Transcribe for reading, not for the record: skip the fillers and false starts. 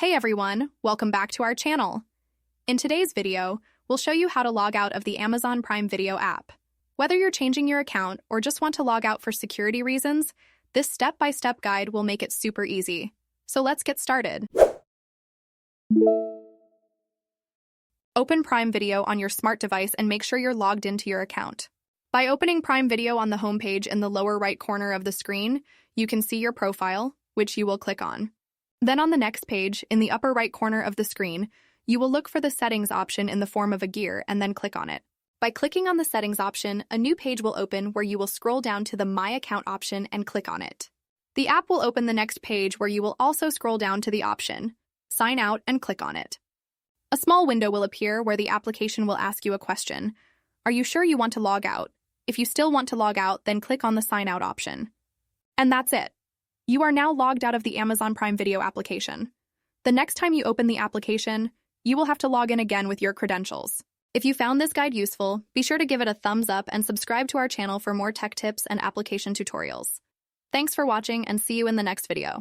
Hey everyone, welcome back to our channel. In today's video, we'll show you how to log out of the Amazon Prime Video app. Whether you're changing your account or just want to log out for security reasons, this step-by-step guide will make it super easy. So let's get started. Open Prime Video on your smart device and make sure you're logged into your account. By opening Prime Video on the homepage in the lower right corner of the screen, you can see your profile, which you will click on. Then on the next page, in the upper right corner of the screen, you will look for the settings option in the form of a gear and then click on it. By clicking on the settings option, a new page will open where you will scroll down to the My Account option and click on it. The app will open the next page where you will also scroll down to the option, Sign Out, and click on it. A small window will appear where the application will ask you a question. Are you sure you want to log out? If you still want to log out, then click on the Sign Out option. And that's it. You are now logged out of the Amazon Prime Video application. The next time you open the application, you will have to log in again with your credentials. If you found this guide useful, be sure to give it a thumbs up and subscribe to our channel for more tech tips and application tutorials. Thanks for watching and see you in the next video.